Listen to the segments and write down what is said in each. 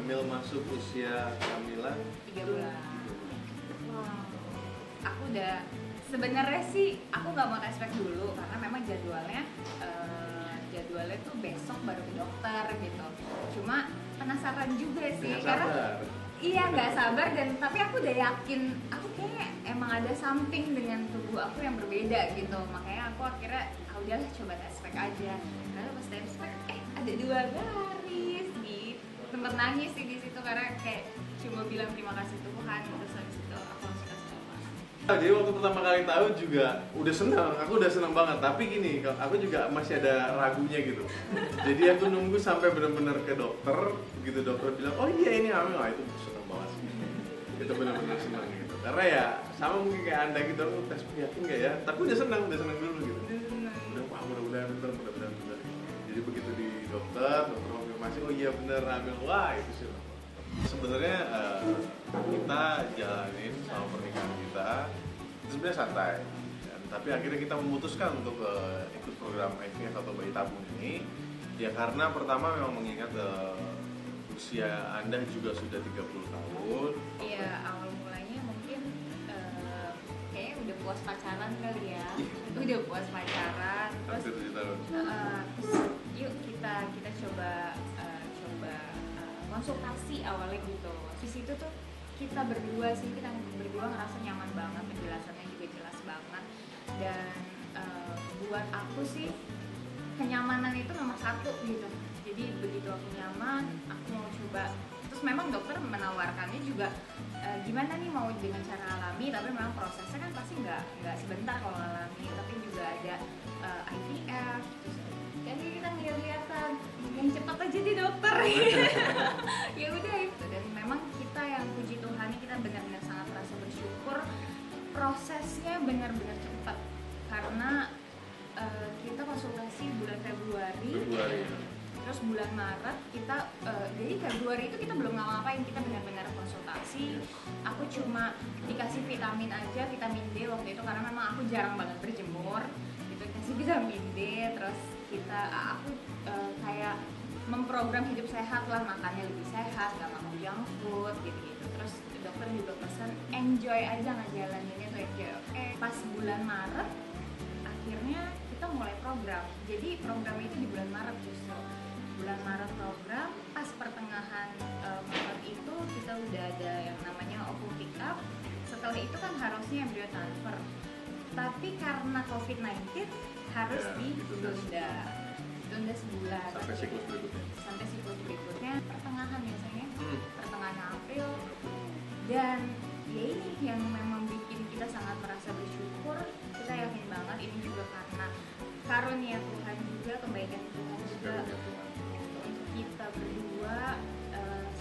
hamil masuk usia kehamilan 3 bulan. Wow. Aku udah sebenarnya sih aku nggak mau tes pack dulu karena memang jadwalnya tuh besok baru ke dokter gitu. Cuma penasaran juga sih karena iya nggak sabar dan tapi aku udah yakin aku kayaknya emang ada something dengan tubuh aku yang berbeda gitu. Makanya aku akhirnya udahlah coba tes pack aja. Karena pas tes pack ada 2 garis gitu. Sempet nangis sih di situ karena kayak cuma bilang terima kasih Tuhan terus habis itu aku langsung kasih tahu Mas. Jadi waktu pertama kali tahu juga udah senang, aku udah senang banget. Tapi gini, aku juga masih ada ragunya gitu. Jadi aku nunggu sampai benar-benar ke dokter, begitu dokter bilang, oh iya ini hamil, itu senang banget sih. Itu benar-benar senang gitu. Karena ya sama mungkin kayak anda gitu, aku tes yakin nggak ya? Tapi udah senang dulu gitu. Udah wah mudah-mudahan benar. Jadi begitu di dokter konfirmasi, oh iya benar hamil, wah itu sih. Sebenarnya kita jalanin sama pernikahan kita itu sebenarnya santai, tapi akhirnya kita memutuskan untuk ikut program IVF atau bayi tabung ini ya karena pertama memang mengingat usia Anda juga sudah 30 tahun. Iya, awal mulanya mungkin kayaknya udah puas pacaran kali ya. Udah puas pacaran terus hampir 7 tahun. Terus yuk kita coba konsultasi awalnya gitu. Di situ tuh kita berdua ngerasa nyaman banget, penjelasannya juga jelas banget dan buat aku sih kenyamanan itu nomor 1 gitu. Jadi begitu aku nyaman, aku mau coba. Terus memang dokter menawarkannya juga gimana nih mau dengan cara alami, tapi memang prosesnya kan pasti nggak sebentar kalau alami, tapi juga ada IVF. Jadi kita ngeliat-ngeliatan yang cepat aja di dokter. Ya udah itu dan memang kita yang puji Tuhan kita benar-benar sangat merasa bersyukur prosesnya benar-benar cepat karena kita konsultasi bulan Februari. Terus bulan Maret kita jadi Februari itu kita belum ngapa-ngapain, kita benar-benar konsultasi. Aku cuma dikasih vitamin aja, vitamin D waktu itu karena memang aku jarang banget berjemur gitu, kasih vitamin D. Terus aku kayak memprogram hidup sehat lah, makannya lebih sehat, gak makan junk food gitu-gitu. Terus dokter juga pesan enjoy aja ngejalaninnya tuh enjoy. Pas bulan Maret akhirnya kita mulai program. Jadi program itu di bulan Maret justru. Bulan Maret program, pas pertengahan Maret itu kita udah ada yang namanya ovum pick up. Setelah itu kan harusnya embryo transfer. Tapi karena COVID-19 harus ditunda sebulan sampai siklus berikutnya pertengahan biasanya pertengahan April. Dan ya ini yang memang bikin kita sangat merasa bersyukur. Kita yakin banget ini juga karena karunia Tuhan juga, kebaikan Tuhan juga untuk kita berdua.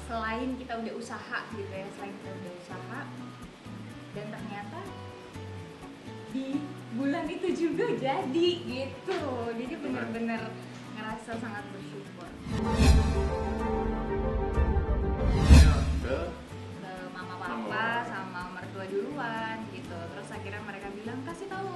Selain kita udah usaha gitu ya, dan ternyata di bulan itu juga jadi gitu. Jadi benar-benar ngerasa sangat bersyukur. Ke mama papa sama mertua duluan gitu. Terus akhirnya mereka bilang kasih tahu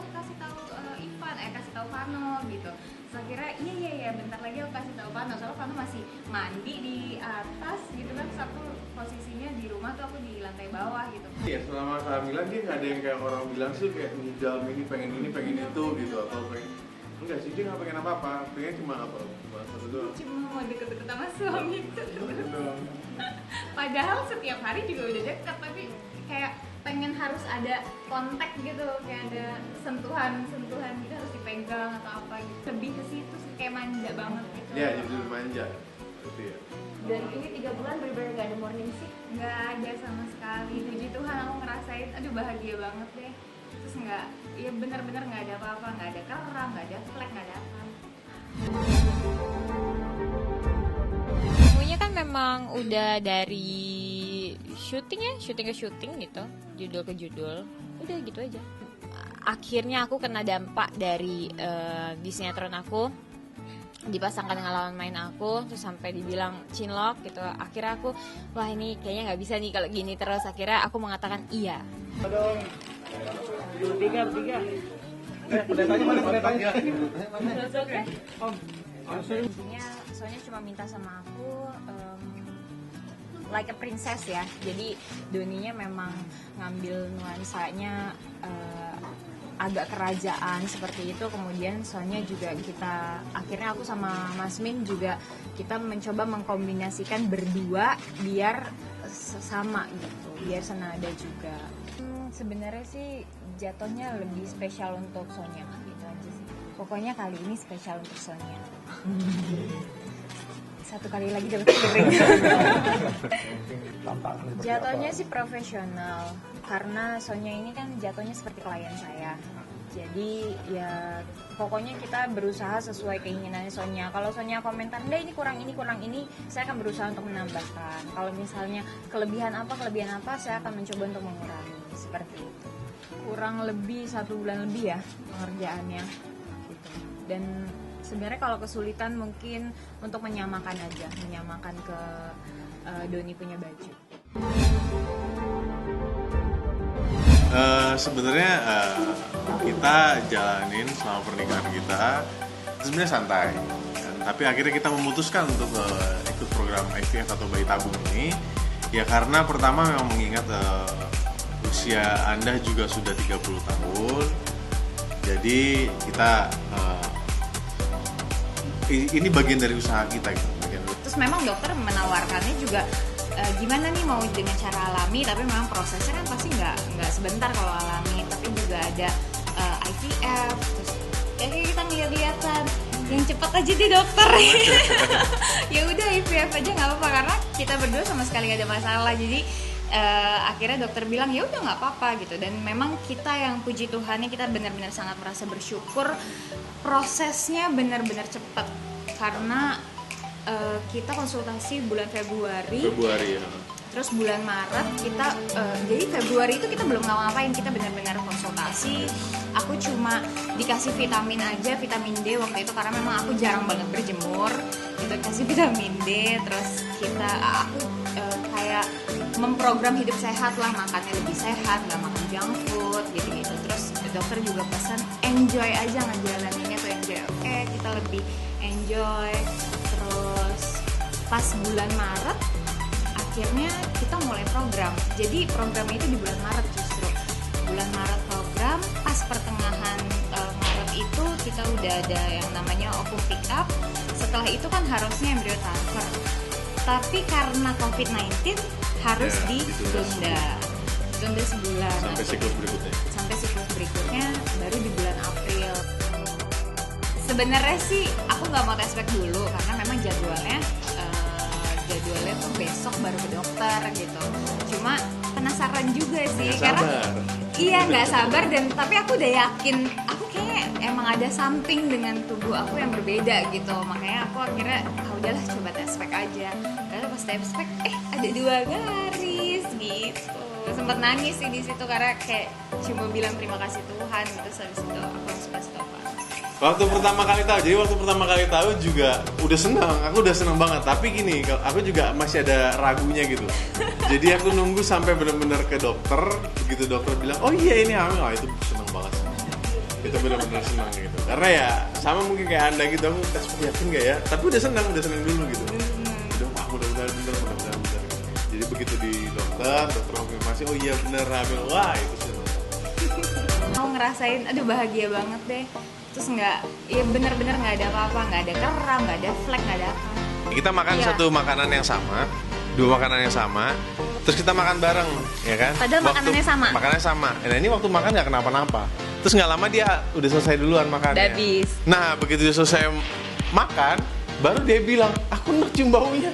Ivan, kasih tahu Vano gitu. Terus akhirnya iya bentar lagi aku kasih tahu Vano. Soalnya Vano masih mandi di atas gitu kan, satu posisinya di rumah tuh aku di lantai bawah gitu. Iya, selama kehamilan dia nggak ada yang kayak orang bilang sih kayak dalam ini pengen itu gitu atau pengen enggak sih, dia nggak pengen apa-apa, pengen cuma satu doang. Cuma mau deket-deket sama suami itu. Padahal setiap hari juga udah deket, tapi kayak pengen harus ada kontak gitu, kayak ada sentuhan gitu, harus dipegang atau apa gitu. Lebih ke situ sih, kayak manja banget gitu. Iya, jadi manja. Gitu ya. Dan ini 3 bulan bener-bener gak ada morning sick? Nggak ada sama sekali. Puji Tuhan aku ngerasain, aduh bahagia banget deh. Terus ya bener-bener nggak ada apa-apa, nggak ada kram, nggak ada flek, nggak ada apa. Semuanya kan memang udah dari syuting ke syuting gitu, judul ke judul, udah gitu aja. Akhirnya aku kena dampak dari di sinetron aku dipasangkan dengan lawan main aku, terus sampai dibilang cinlok gitu. Akhirnya aku, wah ini kayaknya nggak bisa nih kalau gini terus. Akhirnya aku mengatakan iya. Tiga. Pendetanya Soalnya cuma minta sama aku like a princess ya. Jadi Doninya memang ngambil nuansanya agak kerajaan seperti itu. Kemudian Sonya juga akhirnya aku sama Mas Min juga kita mencoba mengkombinasikan berdua biar sama gitu, biar senada juga. Sebenarnya sih jatuhnya lebih spesial untuk Sonya gitu aja sih. Pokoknya kali ini spesial untuk Sonya. Satu kali lagi dapat piring. Jatuhnya sih profesional karena Sonya ini kan jatuhnya seperti klien saya. Jadi ya pokoknya kita berusaha sesuai keinginannya Sonya. Kalau Sonya komentar, "Nda ini kurang ini," saya akan berusaha untuk menambahkan. Kalau misalnya kelebihan apa, saya akan mencoba untuk mengurangi. Seperti itu. Kurang lebih 1 bulan lebih ya pengerjaannya gitu. Dan sebenarnya kalau kesulitan mungkin untuk menyamakan ke Doni punya baju. Sebenarnya kita jalanin selama pernikahan kita sebenarnya santai, tapi akhirnya kita memutuskan untuk ikut program IVF atau bayi tabung ini ya karena pertama memang mengingat usia Anda juga sudah 30 tahun, jadi kita ini bagian dari usaha kita gitu. Terus memang dokter menawarkannya juga gimana nih mau dengan cara alami, tapi memang prosesnya kan pasti nggak sebentar kalau alami, tapi juga ada IVF. Terus kayak kita lihat-lihatan yang cepat aja deh dokter. Ya udah IVF aja nggak apa-apa karena kita berdua sama sekali nggak ada masalah. Jadi akhirnya dokter bilang ya udah nggak apa-apa gitu. Dan memang kita yang puji Tuhannya kita benar-benar sangat merasa bersyukur prosesnya benar-benar cepat karena kita konsultasi bulan Februari ya. Terus bulan Maret kita jadi Februari itu kita belum ngapa-ngapain, kita benar-benar konsultasi. Aku cuma dikasih vitamin aja, vitamin D waktu itu karena memang aku jarang banget berjemur. Itu kasih vitamin D, terus aku kayak memprogram hidup sehat lah, makannya lebih sehat, nggak makan junk food gitu. Terus dokter juga pesan enjoy aja ngejalaninnya tuh, enjoy. Oke, kita lebih enjoy. Terus pas bulan Maret akhirnya kita mulai program. Jadi programnya itu di bulan Maret justru. Bulan Maret program, pas pertengahan Maret itu kita udah ada yang namanya ovum pick up. Setelah itu kan harusnya embryo transfer. Tapi karena COVID-19 harus ditunda sebulan. Sampai siklus berikutnya baru di bulan April. Sebenarnya sih aku nggak mau tes pack dulu karena memang jadwalnya tuh besok baru ke dokter gitu. Cuma penasaran juga sih karena nggak sabar dan tapi aku udah yakin aku kayaknya emang ada something dengan tubuh aku yang berbeda gitu. Makanya aku akhirnya udahlah coba tes pack aja. Lalu pas tes pack ada 2 garis gitu. Sempat nangis sih di situ karena kayak cuma bilang terima kasih Tuhan gitu. Habis itu aku langsung kasih tau. Waktu pertama kali tahu juga aku udah senang banget. Tapi gini, aku juga masih ada ragunya gitu. Jadi aku nunggu sampai benar-benar ke dokter, begitu dokter bilang, oh iya ini hamil, itu senang banget. Itu benar-benar senang gitu. Karena ya sama mungkin kayak Anda gitu, aku tes yakin nggak ya? Tapi udah senang dulu gitu. Udah mudah-mudahan benar. Jadi begitu di dokter konfirmasi, oh iya benar hamil, wah itu senang. Mau ngerasain, bahagia banget deh. Terus benar-benar nggak ada apa-apa, nggak ada keram, nggak ada flek, nggak ada apa. Kita makan satu makanan yang sama, 2 makanan yang sama, terus kita makan bareng, ya kan? Padahal makanannya sama. Makanannya sama. Nah ini waktu makan nggak kenapa-napa. Terus nggak lama dia udah selesai duluan makannya. Udah habis. Nah begitu dia selesai makan, baru dia bilang, aku enak cium baunya.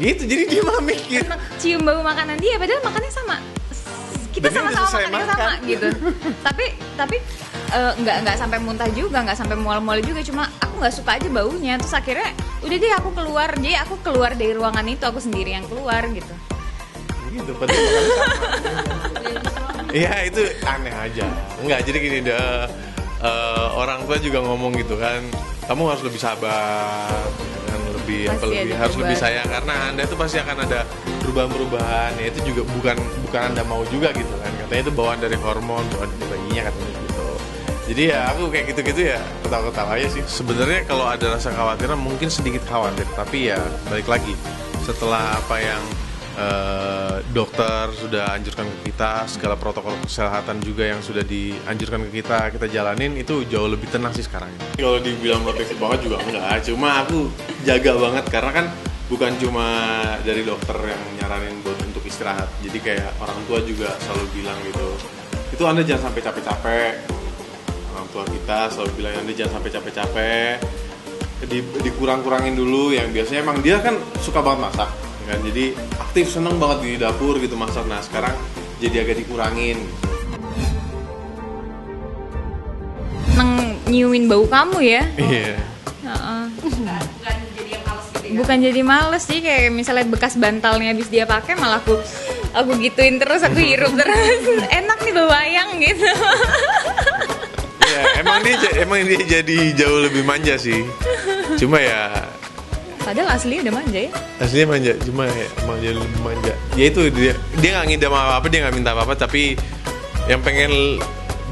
Gitu, jadi dia malah mikir. Enak cium bau makanan dia, padahal makannya sama. Kita sama-sama makannya sama gitu. Tapi nggak sampai muntah juga, nggak sampai mual-mual juga, cuma aku nggak suka aja baunya. Terus akhirnya udah deh aku keluar, jadi aku keluar dari ruangan itu, aku sendiri yang keluar gitu. Gitu, padahal iya itu aneh aja. Enggak, jadi gini orang tua juga ngomong gitu kan, kamu harus lebih sabar, kan harus lebih sayang karena Anda itu pasti akan ada perubahan-perubahan. Ya itu juga bukan Anda mau juga gitu kan. Katanya itu bawaan dari hormon, bawaan dari bayinya katanya gitu. Jadi ya aku kayak gitu-gitu ya ketawa-ketawa aja sih. Sebenarnya kalau ada rasa khawatiran mungkin sedikit khawatir, tapi ya balik lagi setelah apa yang dokter sudah anjurkan ke kita, segala protokol kesehatan juga yang sudah dianjurkan ke kita jalanin, itu jauh lebih tenang sih sekarang. Kalau dibilang protektif banget juga enggak, cuma aku jaga banget karena kan bukan cuma dari dokter yang nyaranin buat untuk istirahat, jadi kayak orang tua juga selalu bilang gitu, itu Anda jangan sampai capek-capek. Orang tua kita selalu bilang Anda jangan sampai capek-capek, dikurang-kurangin dulu. Yang biasanya emang dia kan suka banget masak kan, jadi aktif, seneng banget di dapur gitu masak. Nah sekarang jadi agak dikurangin. Nyiumin bau kamu ya? Iya. Bukan jadi yang males gitu ya. Bukan jadi males sih, kayak misalnya bekas bantalnya habis dia pakai malah aku gituin terus, aku hirup terus. Enak nih bau ayang gitu. Ya, emang dia jadi jauh lebih manja sih. Cuma ya Padahal aslinya udah manja ya. aslinya manja, cuma ya, emang dia lebih manja. Ya itu dia nggak ngidam apa-apa, dia nggak minta apa-apa, tapi yang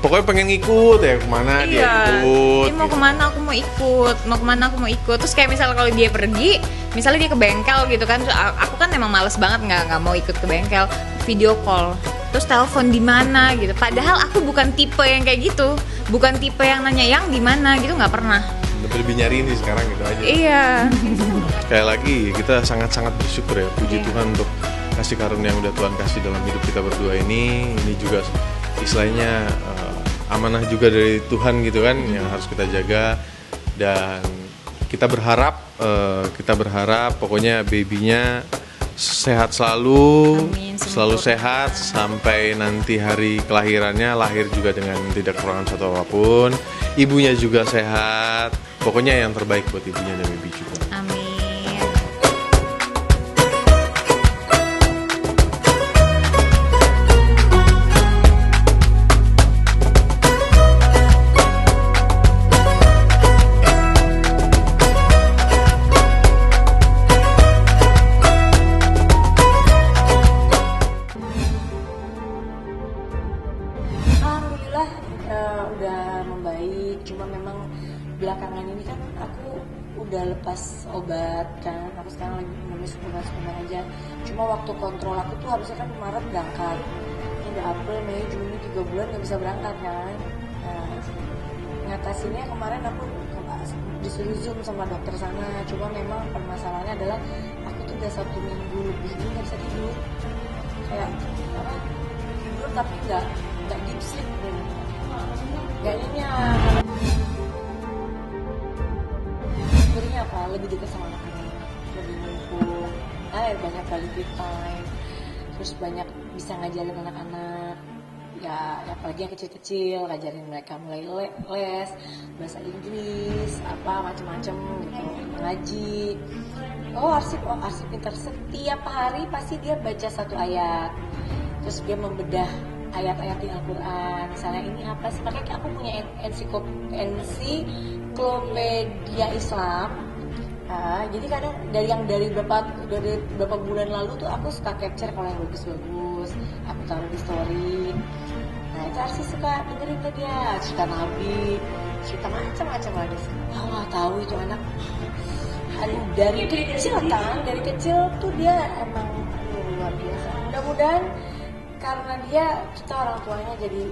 pokoknya pengen ngikut ya kemana dia ikut. Dia mau gitu. kemana aku mau ikut. Terus kayak misalnya kalau dia pergi, misalnya dia ke bengkel gitu kan, terus aku kan emang males banget nggak mau ikut ke bengkel, video call, terus telepon di mana gitu. Padahal aku bukan tipe yang kayak gitu, bukan tipe yang nanya yang di mana gitu, nggak pernah. Lebih nyariin sih sekarang gitu aja. Iya. Sekali lagi kita sangat-sangat bersyukur ya, puji Tuhan untuk kasih karunia yang udah Tuhan kasih dalam hidup kita berdua ini. Ini juga istilahnya amanah juga dari Tuhan gitu kan, yang harus kita jaga. Dan kita berharap pokoknya babynya sehat selalu. Amin, selalu semoga. sehat sampai nanti hari kelahirannya, lahir juga dengan tidak kekurangan satu apapun. Ibunya juga sehat. Pokoknya yang terbaik buat ibunya dan baby juga. Amin. Alhamdulillah udah membaik, cuma memang belakangan ini kan aku udah lepas obat kan, aku sekarang lagi minum suplemen aja. Cuma waktu kontrol aku tuh harusnya kan Maret berangkat, ini udah April, Mei, Juni, 3 bulan gak bisa berangkat kan. Nah, ngatasinnya kemarin aku disuruh zoom sama dokter sana, cuma memang permasalahannya adalah aku tuh udah 1 minggu lebih ini gak bisa tidur, kayak apa, tidur tapi nggak deep sleep gitu, nggak nyenyak. Sebenarnya apa, lebih dekat sama anak-anak, lebih ngumpul, banyak quality time, terus banyak bisa ngajarin anak-anak ya apalagi yang kecil-kecil, ngajarin mereka mulai les bahasa Inggris apa macem-macem gitu, ngaji. Arsip pintar, setiap hari pasti dia baca 1 ayat, terus dia membedah ayat-ayat di Al-Quran. Misalnya ini apa sih, makanya aku punya ensiklopedia Islam. Jadi kadang dari beberapa bulan lalu tuh aku suka capture kalau yang bagus-bagus, aku taruh di story. Nah itu Arsi suka dengerin tuh dia, cerita Nabi, cerita macam-macam lagi. Nggak tahu itu anak. Aduh, dari kecil tuh dia emang luar biasa. Mudah-mudahan karena dia, kita orang tuanya jadi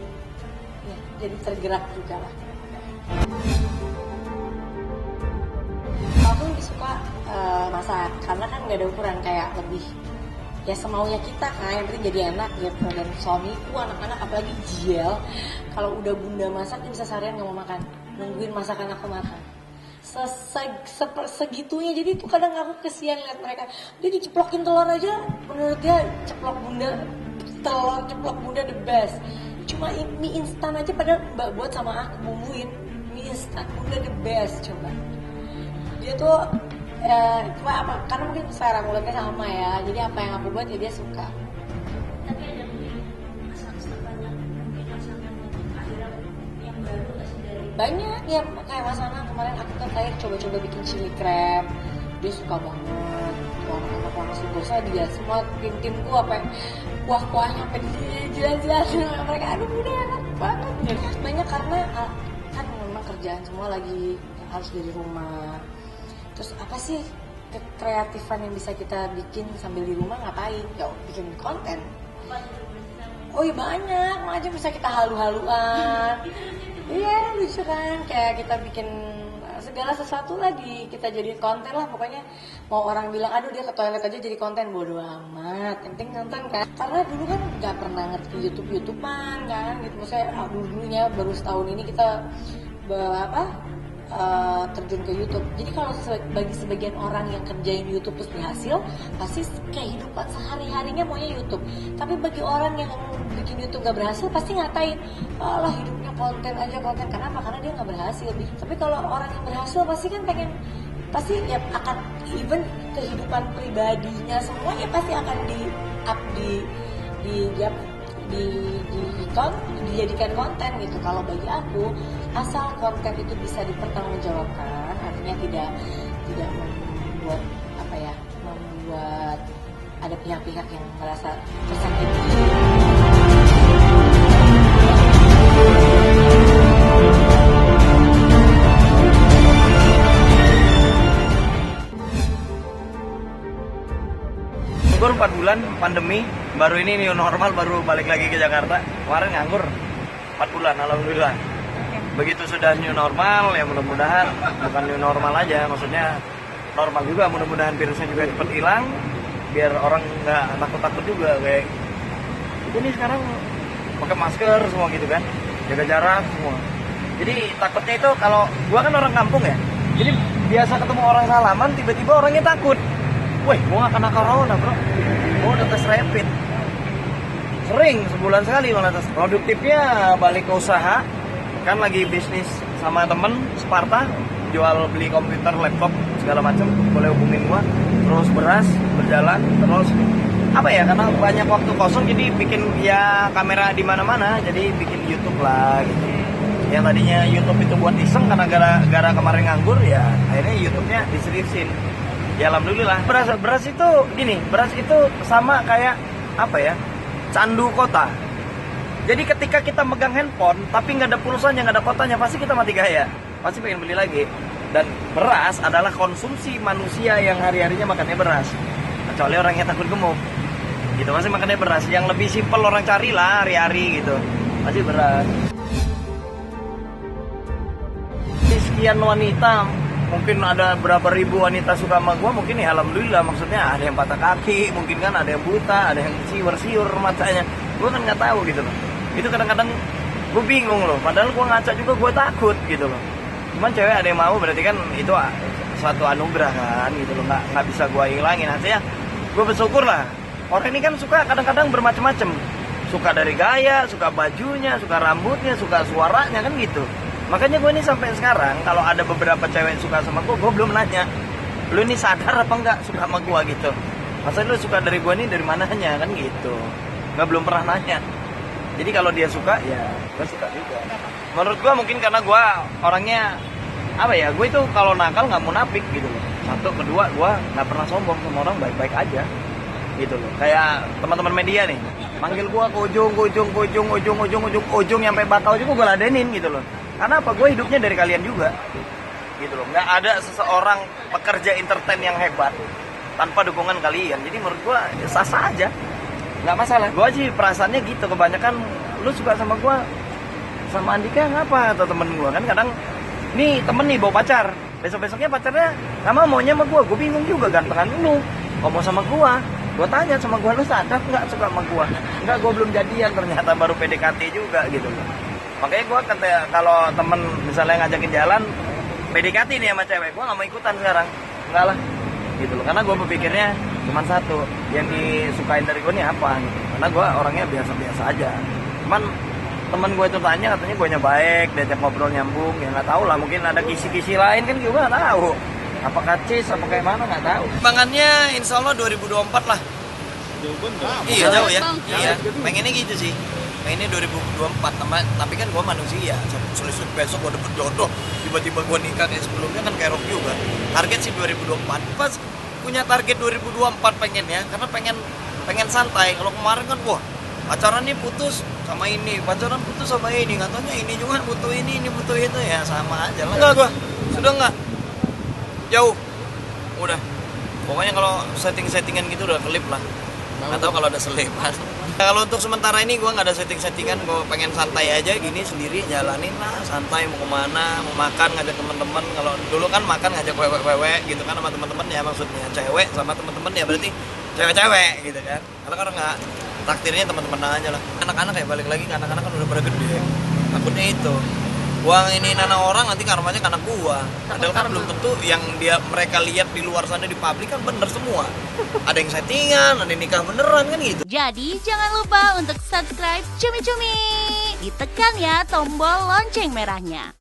tergerak juga lah. Aku lebih suka masak karena kan nggak ada ukuran, kayak lebih ya semaunya kita kan, yang penting jadi enak gitu. Dan suamiku, anak-anak apalagi Jiel, kalau udah bunda masak dia bisa seharian nggak mau makan, nungguin masakan aku makan segitunya. Jadi itu kadang aku kesian lihat mereka, dia diceplokin telur aja menurut dia ceplok bunda the best. Cuma mie instan aja padahal mbak buat sama aku bumbuin, mie instan bunda the best. Coba dia tuh cuma apa, karena mungkin selera mulutnya sama ya, jadi apa yang aku buat ya dia suka. Tapi ada masakan banyak, mungkin masakan yang baru dari banyak ya, kayak Mas Ana kemarin aku kan kayak coba-coba bikin chili crab, dia suka banget. Anak-anak langsung gosok dia semua, tim-timku apa kuah-kuahnya sampai dijelas-jelasin mereka, aduh udah enak banget ya. Banyak karena kan memang kerjaan semua lagi harus dari rumah. Terus apa sih Kreatifan yang bisa kita bikin sambil di rumah ngapain? Ya bikin konten. Oh iya banyak, macam bisa kita halu-haluan. Iya lucu kan, kayak kita bikin segala sesuatu lah kita jadiin konten lah pokoknya. Mau orang bilang aduh dia ke toilet aja jadi konten, bodo amat, yang penting nonton kan. Karena dulu kan nggak pernah ngerti YouTubean kan gitu, maksudnya dulunya baru setahun ini kita terjun ke YouTube. Jadi kalau bagi sebagian orang yang kerjain YouTube terus berhasil, pasti kehidupan sehari-harinya maunya YouTube. Tapi bagi orang yang bikin YouTube gak berhasil, pasti ngatain, alah hidupnya konten aja konten. Kenapa? Karena dia gak berhasil. Tapi kalau orang yang berhasil pasti kan pasti ya akan even kehidupan pribadinya semuanya pasti akan di-up dijadikan konten gitu. Kalau bagi aku, asal konten itu bisa dipertanggungjawabkan, artinya tidak membuat ada pihak-pihak yang merasa tersakiti. Nganggur 4 bulan pandemi, baru ini new normal, baru balik lagi ke Jakarta. Kemarin nganggur 4 bulan, alhamdulillah. Begitu sudah new normal, ya mudah-mudahan bukan new normal aja, maksudnya normal juga, mudah-mudahan virusnya juga cepat hilang, biar orang nggak takut-takut juga kayak ini sekarang pakai masker semua gitu kan, jaga jarak semua. Jadi takutnya itu kalau gua kan orang kampung ya, jadi biasa ketemu orang salaman, tiba-tiba orangnya takut. Wih, gua gak kena corona bro, gua udah tes rapid. Sering, sebulan sekali malah tes. Produktifnya balik ke usaha, kan lagi bisnis sama temen, Sparta, jual beli komputer, laptop, segala macam, boleh hubungin gua. Terus beras, berjalan, terus apa ya, karena banyak waktu kosong jadi bikin ya kamera di mana-mana, jadi bikin YouTube lah gitu. Yang tadinya YouTube itu buat iseng karena gara-gara kemarin nganggur ya, akhirnya YouTube-nya diseriusin. Ya alhamdulillah. Beras itu gini, beras itu sama kayak apa ya, candu kota. Jadi ketika kita megang handphone tapi nggak ada pulsanya, nggak ada kotanya, pasti kita mati gaya, pasti pengen beli lagi. Dan beras adalah konsumsi manusia yang hari-harinya makannya beras, kecuali orang yang takut gemuk gitu, pasti makannya beras. Yang lebih simpel orang carilah hari-hari gitu, pasti beras. Sekian wanita, mungkin ada berapa ribu wanita suka sama gue, mungkin ya alhamdulillah. Maksudnya ada yang patah kaki, mungkin kan ada yang buta, ada yang siur-siur matanya, gue kan nggak tahu gitu loh. Itu kadang-kadang gue bingung loh, padahal gue ngaca juga gue takut gitu loh. Cuman cewek ada yang mau, berarti kan itu suatu anugerah kan gitu loh, nggak bisa gue hilangin. Artinya gue bersyukur lah. Orang ini kan suka kadang-kadang bermacam-macam, suka dari gaya, suka bajunya, suka rambutnya, suka suaranya kan gitu. Makanya gue ini sampai sekarang kalau ada beberapa cewek suka sama gue belum nanya, lu ini sadar apa enggak suka sama gue gitu. Masa lu suka dari gue ini dari mananya kan gitu. Belum pernah nanya. Jadi kalau dia suka ya gue suka juga. Menurut gue mungkin karena gue orangnya apa ya, gue itu kalau nakal nggak munafik gitu loh. Satu, kedua gue nggak pernah sombong, sama orang baik-baik aja gitu loh. Kayak teman-teman media nih, manggil gue ke ujung sampai bakal juga gue ladenin gitu loh. Karena apa? Gue hidupnya dari kalian juga gitu loh. Nggak ada seseorang pekerja entertain yang hebat tanpa dukungan kalian. Jadi menurut gue ya sah-sah aja, nggak masalah. Gue sih perasaannya gitu. Kebanyakan lu suka sama gue, sama Andika ngapa? Atau temen gue kan kadang nih temen nih bawa pacar, besok-besoknya pacarnya sama maunya sama gue bingung juga, gantengan lu ngomong sama gue tanya sama gue, lu sadar nggak suka sama gue? Nggak, gue belum jadian, ternyata baru PDKT juga gitu loh. Makanya gue kata kalau temen misalnya ngajakin jalan PDKT nih sama cewek, gue gak mau ikutan sekarang, enggak lah gitu loh. Karena gue berpikirnya cuma satu, yang disukain dari gue nih apa gitu. Karena gue orangnya biasa-biasa aja. Cuman temen gue itu tanya, katanya gue nya baik, diajak ngobrol nyambung, ya nggak tahu lah, mungkin ada kisi-kisi lain kan gue nggak tahu. Apakah cis, apa kayak mana nggak tahu. Bangannya insya Allah 2024 lah. Iya jauh ya. Iya, pengennya gitu sih. Ini 2024, tapi kan gue manusia, sulit besok gue dapet jodoh, tiba-tiba gue nikah kayak sebelumnya kan kayak rock juga. Target sih 2024, pas punya target 2024 pengen ya, karena pengen santai. Kalau kemarin kan wah pacaran nih putus sama ini, pacaran putus sama ini, katanya ini juga butuh ini butuh itu, ya sama aja lah. Enggak gue, sudah enggak, jauh, udah Pokoknya kalau settingan gitu udah kelip lah. Atau kalau ada selipan. Kalau untuk sementara ini gue nggak ada settingan, gue pengen santai aja gini sendiri, jalanin lah, santai mau kemana, mau makan ngajak teman-teman. Kalau dulu kan makan ngajak wewe gitu kan sama teman-teman ya, maksudnya cewek sama teman-teman ya berarti cewek-cewek gitu kan. Kalau nggak takdirnya teman-teman aja lah. Anak-anak ya balik lagi ke anak-anak kan udah pada gede. Takutnya itu uang ini nana orang nanti karmanya karena gua. Padahal kan belum tentu yang mereka lihat di luar sana di publik kan bener semua. Ada yang settingan, ada yang nikah beneran kan gitu. Jadi jangan lupa untuk subscribe Cumi Cumi. Ditekan ya tombol lonceng merahnya.